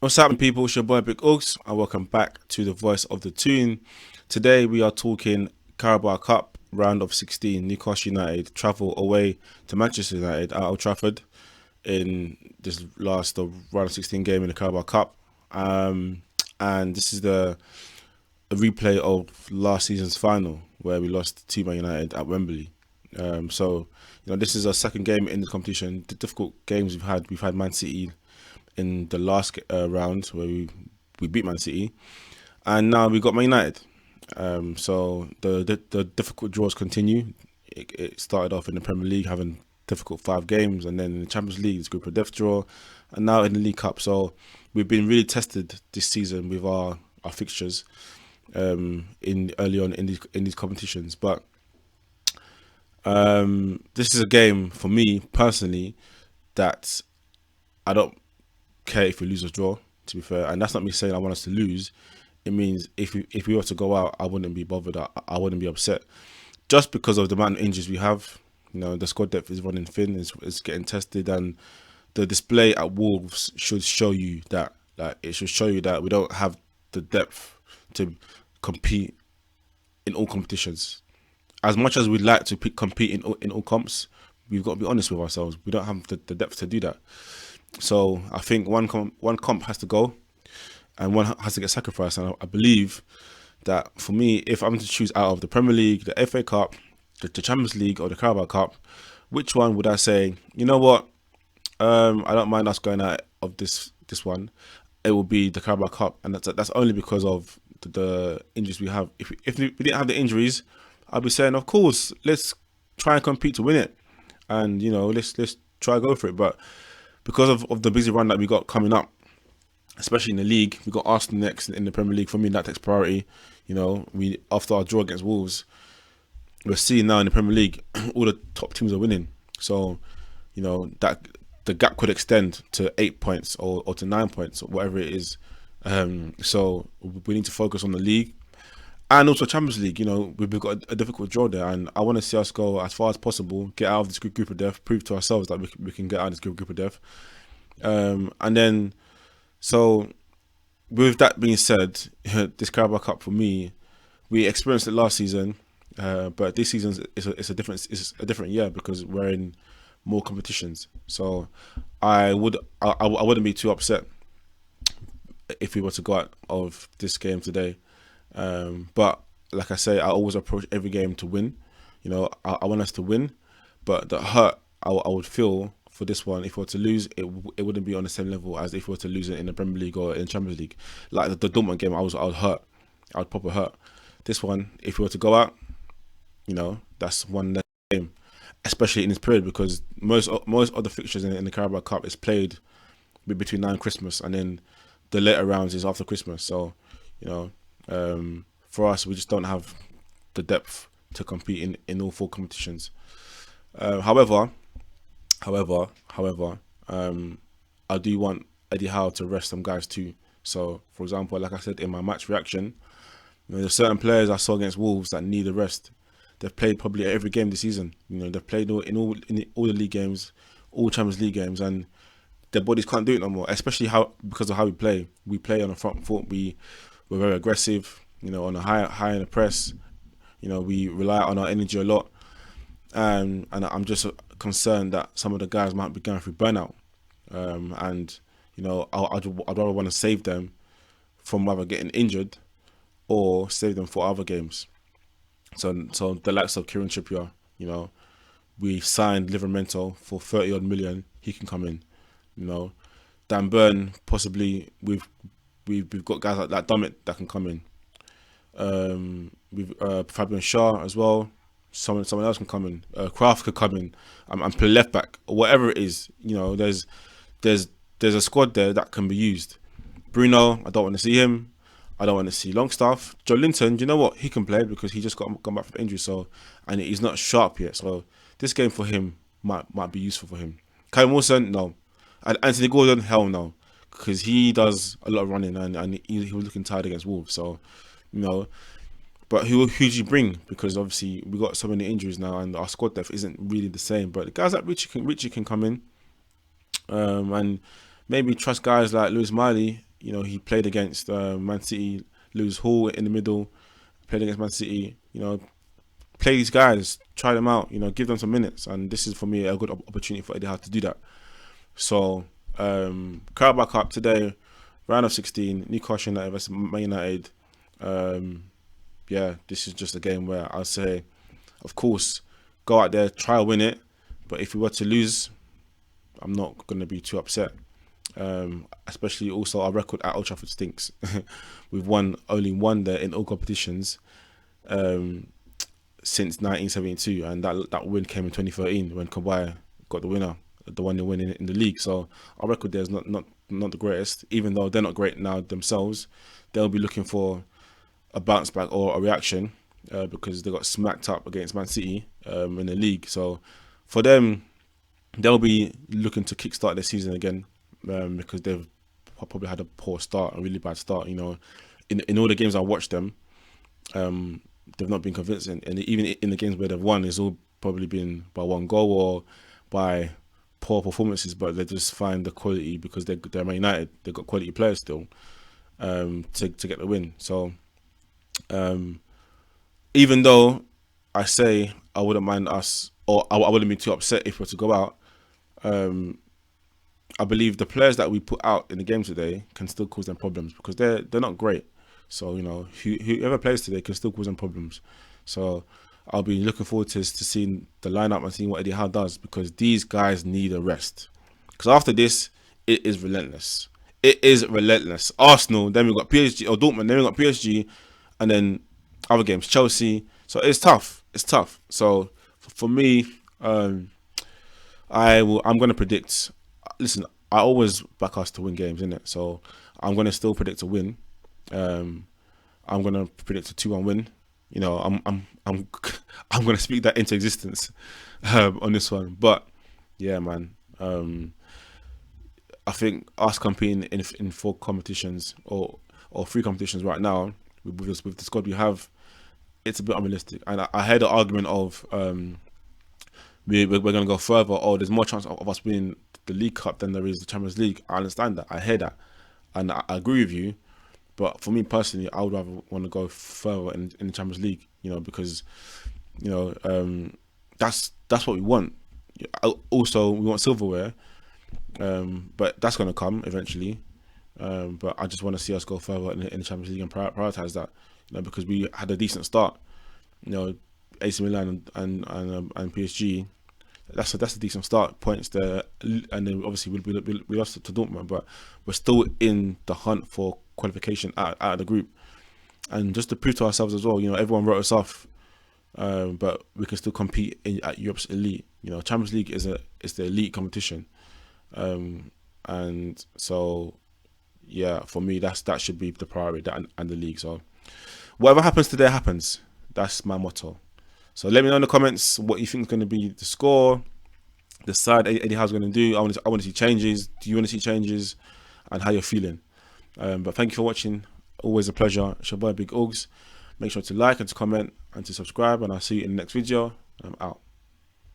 What's happening, people? It's your boy Big Uggs, and welcome back to the Voice of the Tune. Today we are talking Carabao Cup round of 16. Newcastle United travel away to Manchester United at Old Trafford in this last round of 16 game in the Carabao Cup. And this is a replay of last season's final where we lost to Man United at Wembley. This is our second game in the competition. The difficult games we've had Man City in the last round where we beat Man City, and now we got Man United. So the difficult draws continue. It started off in the Premier League having difficult 5 games, and then in the Champions League it's group of death draw, and now in the League Cup. So we've been really tested this season with our fixtures in early on in these competitions. But this is a game for me personally that I don't care if we lose or draw, to be fair. And that's not me saying I want us to lose. It means if we were to go out, I wouldn't be bothered. I wouldn't be upset, just because of the amount of injuries we have. The squad depth is running thin. It's getting tested, and the display at Wolves should show you that. It should show you that we don't have the depth to compete in all competitions. As much as we'd like to compete in all comps, we've got to be honest with ourselves. We don't have the depth to do that. So I think one comp has to go, and one has to get sacrificed. And I believe that for me, if I'm to choose out of the Premier League, the FA Cup, the Champions League, or the Carabao Cup, which one would I say? You know what? I don't mind us going out of this one. It will be the Carabao Cup, and that's only because of the injuries we have. If we didn't have the injuries, I'd be saying, of course, let's try and compete to win it, and let's try and go for it. But because of the busy run that we got coming up, especially in the league, we got Arsenal next in the Premier League. For me, that takes priority. We after our draw against Wolves, we're seeing now in the Premier League all the top teams are winning. So, that the gap could extend to 8 points or to 9 points or whatever it is. So we need to focus on the league. And also Champions League, we've got a difficult draw there, and I want to see us go as far as possible, get out of this group of death, prove to ourselves that we can get out of this group of death. And then, so with that being said, this Carabao Cup for me, we experienced it last season, but this season it's a different year because we're in more competitions. So I wouldn't be too upset if we were to go out of this game today. But like I say, I always approach every game to win. I want us to win, but the hurt I would feel for this one, if we were to lose, it wouldn't be on the same level as if we were to lose it in the Premier League or in the Champions League. Like the Dortmund game, I would hurt. I would proper hurt. This one, if we were to go out, that's one less game, especially in this period, because most of the fixtures in the Carabao Cup is played between now and Christmas, and then the later rounds is after Christmas. So, for us, we just don't have the depth to compete in all 4 competitions. However, I do want Eddie Howe to rest some guys too. So, for example, like I said in my match reaction, there's certain players I saw against Wolves that need a rest. They've played probably every game this season. They've played in all the league games, all Champions League games, and their bodies can't do it no more. Especially because of how we play. We play on the front foot. We're very aggressive. On a high in the press. We rely on our energy a lot, and I'm just concerned that some of the guys might be going through burnout. I'd rather want to save them from either getting injured or save them for other games. So the likes of Kieran Trippier, we signed Livramento for 30 odd million. He can come in. Dan Burn, possibly. We've got guys like Dummett that can come in. We've Fabian Schär as well. Someone else can come in. Kraft could come in and play left back or whatever it is. There's a squad there that can be used. Bruno, I don't want to see him. I don't want to see Longstaff. Joe Linton, you know what? He can play because he just got back from injury. So, and he's not sharp yet. So this game for him might be useful for him. Kyle Wilson, no. And Anthony Gordon, hell no, because he does a lot of running and he was looking tired against Wolves. So, but who do you bring? Because obviously we got so many injuries now, and our squad depth isn't really the same. But the guys like Richie can come in, and maybe trust guys like Lewis Miley. he played against Man City, Lewis Hall in the middle, played against Man City. Play these guys, try them out. Give them some minutes, and this is for me a good opportunity for Eddie Howe to do that. So, Carabao Cup today, round of 16, Newcastle United versus Man United. This is just a game where I'll say, of course, go out there, try to win it. But if we were to lose, I'm not going to be too upset. Especially also our record at Old Trafford stinks. We've only won there in all competitions since 1972, and that win came in 2013 when Kabay got the winner, the one they win in the league. So our record there is not the greatest, even though they're not great now themselves. They'll be looking for a bounce back or a reaction because they got smacked up against Man City in the league. So for them, they'll be looking to kickstart their season again because they've probably had a poor start, a really bad start. In all the games I watched them, they've not been convincing, and even in the games where they've won, it's all probably been by one goal or by poor performances. But they just find the quality because they're Man United. They've got quality players still to get the win. So even though I say I wouldn't mind us, or I wouldn't be too upset if we were to go out, I believe the players that we put out in the game today can still cause them problems because they're not great. So whoever plays today can still cause them problems. So I'll be looking forward to seeing the lineup and seeing what Eddie Howe does, because these guys need a rest. Because after this, it is relentless. It is relentless. Arsenal, then we've got PSG, or Dortmund, then we've got PSG, and then other games, Chelsea. So it's tough. It's tough. So for me, I'm going to predict. Listen, I always back us to win games, innit? So I'm going to still predict a win. I'm going to predict a 2-1 win. I'm going to speak that into existence on this one. But yeah, man. I think us competing in 4 competitions or 3 competitions right now with the squad we have, it's a bit unrealistic. And I heard the argument of we're going to go further, or there's more chance of us winning the League Cup than there is the Champions League. I understand that. I hear that. And I agree with you. But for me personally, I would rather want to go further in the Champions League, because, that's what we want. Also, we want silverware, but that's going to come eventually. But I just want to see us go further in the Champions League and prioritise that, because we had a decent start. AC Milan and PSG. That's a decent start, points there, and then obviously we lost to Dortmund, but we're still in the hunt for qualification out of the group, and just to prove to ourselves as well, everyone wrote us off, but we can still compete at Europe's elite. Champions League is the elite competition, and so for me that should be the priority, that and the league. So whatever happens today happens. That's my motto. So let me know in the comments what you think is going to be the score, the side Eddie Howe's going to do. I want to see changes. Do you want to see changes? And how you're feeling. But thank you for watching. Always a pleasure. It's your boy Big Uggs. Make sure to like and to comment and to subscribe. And I'll see you in the next video. I'm out.